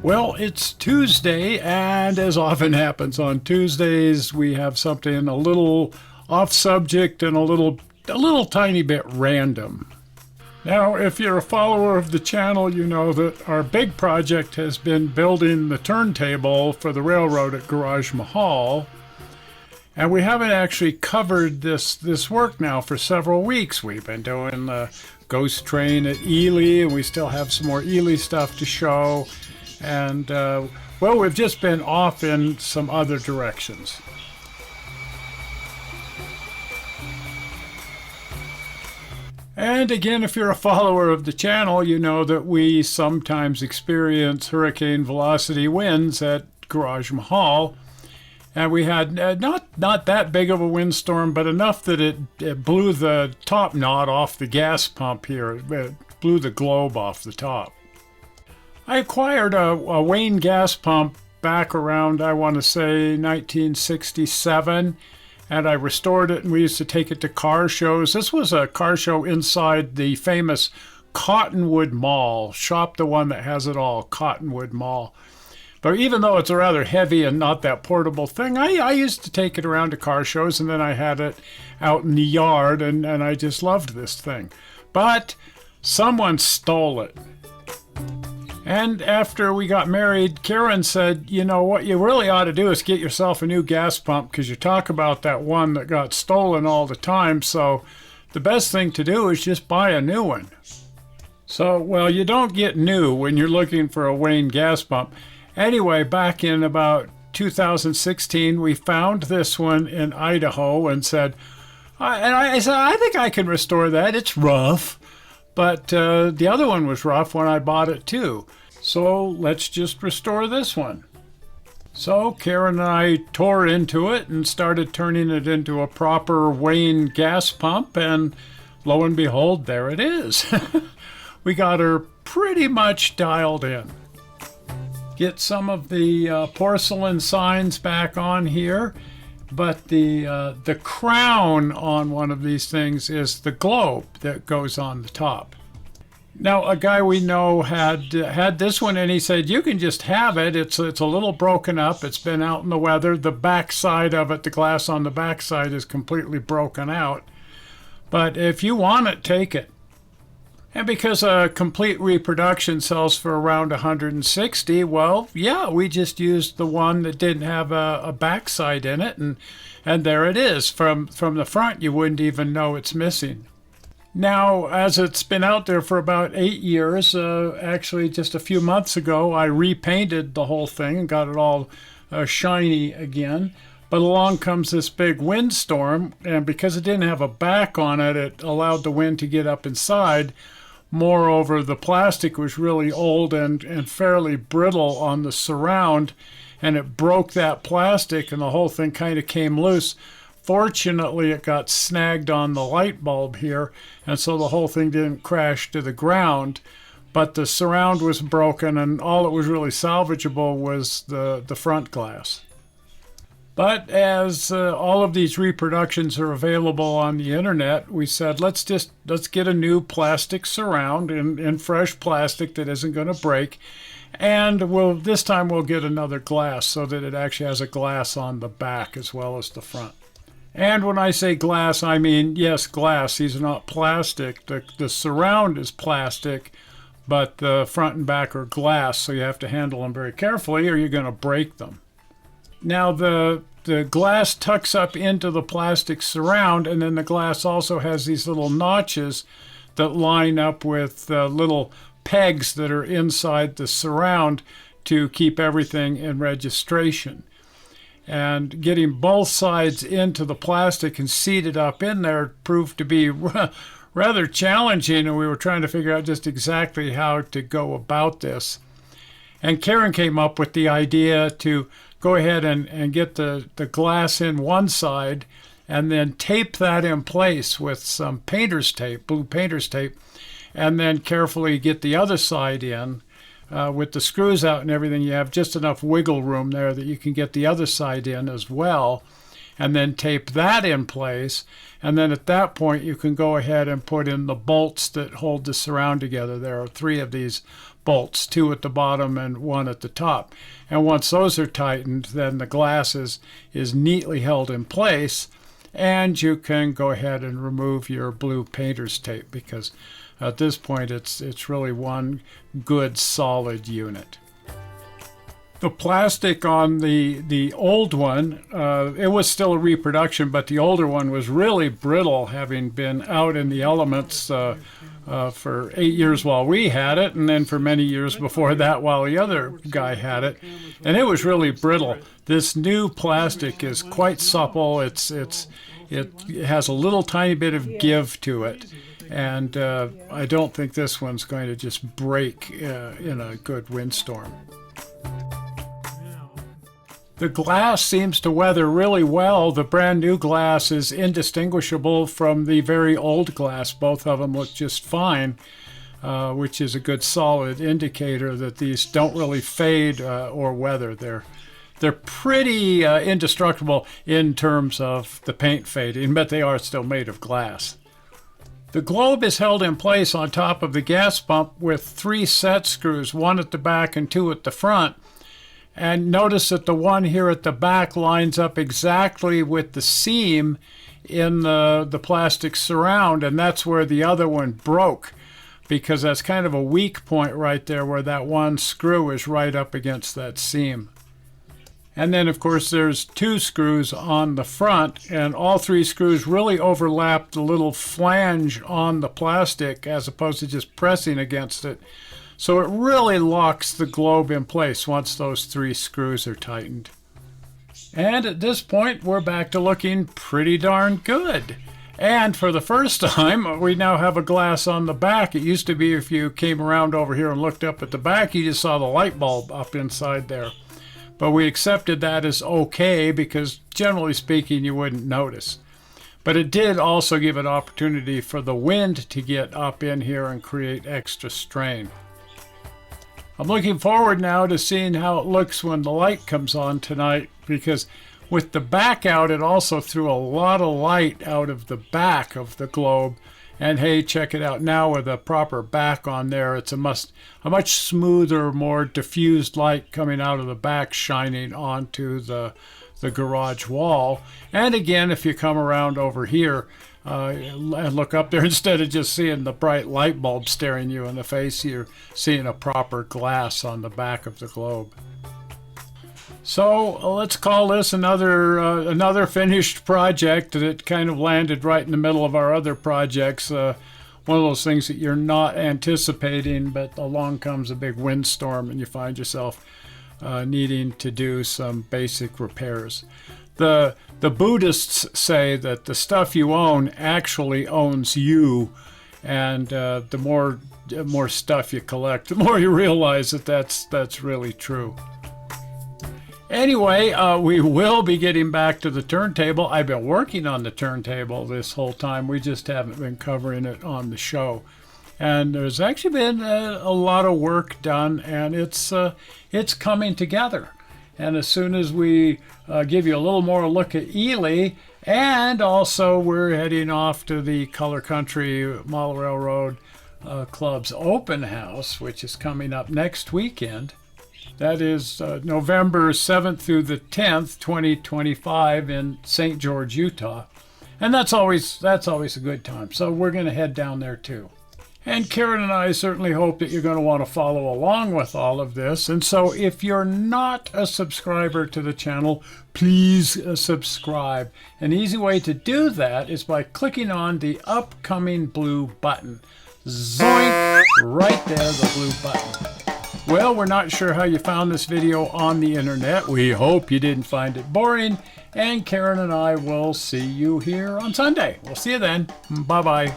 Well, it's Tuesday, and as often happens on Tuesdays, we have something a little off subject and a little tiny bit random. Now, if you're a follower of the channel, you know that our big project has been building the turntable for the railroad at Garagemshall, and we haven't actually covered this work now for several weeks. We've been doing the ghost train at Ely, and we still have some more Ely stuff to show. And, well, we've just been off in some other directions. And again, if you're a follower of the channel, you know that we sometimes experience hurricane velocity winds at Garagemshall. And we had not that big of a windstorm, but enough that it blew the top knot off the gas pump here. It blew the globe off the top. I acquired a Wayne gas pump back around, I want to say, 1967, and I restored it, and we used to take it to car shows. This was a car show inside the famous Cottonwood Mall. Shop the one that has it all, Cottonwood Mall. But even though it's a rather heavy and not that portable thing, I used to take it around to car shows, and then I had it out in the yard, and I just loved this thing. But someone stole it. And after we got married, Karen said, you know, what you really ought to do is get yourself a new gas pump, because you talk about that one that got stolen all the time, so the best thing to do is just buy a new one. So, well, you don't get new when you're looking for a Wayne gas pump. Anyway, back in about 2016, we found this one in Idaho and said, I said, I think I can restore that. It's rough. But the other one was rough when I bought it too. So let's just restore this one. So Karen and I tore into it and started turning it into a proper Wayne gas pump, and lo and behold, there it is. We got her pretty much dialed in. Get some of the porcelain signs back on here, but the crown on one of these things is the globe that goes on the top. Now, a guy we know had this one, and he said, you can just have it. It's a little broken up. It's been out in the weather. The back side of it, the glass on the back side is completely broken out. But if you want it, take it. And because a complete reproduction sells for around $160, well, yeah, we just used the one that didn't have a backside in it, and there it is. From the front, you wouldn't even know it's missing. Now, as it's been out there for about 8 years, actually just a few months ago, I repainted the whole thing and got it all shiny again. But along comes this big windstorm, and because it didn't have a back on it, it allowed the wind to get up inside. Moreover, the plastic was really old and fairly brittle on the surround, and it broke that plastic, and the whole thing kind of came loose. Fortunately, it got snagged on the light bulb here, and so the whole thing didn't crash to the ground. But the surround was broken, and all that was really salvageable was the front glass. But as all of these reproductions are available on the internet, we said, let's get a new plastic surround in fresh plastic that isn't going to break. And this time we'll get another glass so that it actually has a glass on the back as well as the front. And when I say glass, I mean, yes, glass. These are not plastic. The surround is plastic, but the front and back are glass, so you have to handle them very carefully or you're going to break them. Now, the glass tucks up into the plastic surround, and then the glass also has these little notches that line up with little pegs that are inside the surround to keep everything in registration. And getting both sides into the plastic and seated up in there proved to be rather challenging, and we were trying to figure out just exactly how to go about this. And Karen came up with the idea to go ahead and get the glass in one side and then tape that in place with some painter's tape, blue painter's tape, and then carefully get the other side in. With the screws out and everything, you have just enough wiggle room there that you can get the other side in as well. and then tape that in place. And then at that point, you can go ahead and put in the bolts that hold the surround together. There are 3 of these bolts, 2 at the bottom and 1 at the top. And once those are tightened, then the glass is neatly held in place, and you can go ahead and remove your blue painter's tape, because at this point it's really one good solid unit. The plastic on the old one, it was still a reproduction, but the older one was really brittle, having been out in the elements for 8 years while we had it, and then for many years before that while the other guy had it, and it was really brittle. This new plastic is quite supple. It has a little tiny bit of give to it, and I don't think this one's going to just break in a good windstorm. The glass seems to weather really well. The brand new glass is indistinguishable from the very old glass. Both of them look just fine, which is a good solid indicator that these don't really fade or weather. They're pretty indestructible in terms of the paint fading, but they are still made of glass. The globe is held in place on top of the gas pump with 3 set screws, 1 at the back and 2 at the front. And notice that the one here at the back lines up exactly with the seam in the plastic surround, and that's where the other one broke, because that's kind of a weak point right there where that one screw is right up against that seam. And then, of course, there's 2 screws on the front, and all 3 screws really overlap the little flange on the plastic as opposed to just pressing against it. So it really locks the globe in place once those 3 screws are tightened. And at this point, we're back to looking pretty darn good. And for the first time, we now have a glass on the back. It used to be if you came around over here and looked up at the back, you just saw the light bulb up inside there. But we accepted that as okay because generally speaking, you wouldn't notice. But it did also give an opportunity for the wind to get up in here and create extra strain. I'm looking forward now to seeing how it looks when the light comes on tonight, because with the back out, it also threw a lot of light out of the back of the globe. And hey, check it out now with a proper back on there. It's a much smoother, more diffused light coming out of the back, shining onto the garage wall. And again, if you come around over here and look up there, instead of just seeing the bright light bulb staring you in the face, you're seeing a proper glass on the back of the globe. So let's call this another finished project that kind of landed right in the middle of our other projects. One of those things that you're not anticipating, but along comes a big windstorm and you find yourself needing to do some basic repairs. The Buddhists say that the stuff you own actually owns you, and the more stuff you collect, the more you realize that that's really true. Anyway, we will be getting back to the turntable. I've been working on the turntable this whole time. We just haven't been covering it on the show. And there's actually been a lot of work done, and it's coming together. And as soon as we give you a little more look at Ely, and also we're heading off to the Color Country Model Railroad Club's open house, which is coming up next weekend. That is November 7th through the 10th, 2025 in St. George, Utah. And that's always a good time. So we're going to head down there too. And Karen and I certainly hope that you're going to want to follow along with all of this. And so if you're not a subscriber to the channel, please subscribe. An easy way to do that is by clicking on the upcoming blue button. Zoink! Right there, the blue button. Well, we're not sure how you found this video on the internet. We hope you didn't find it boring. And Karen and I will see you here on Sunday. We'll see you then. Bye-bye.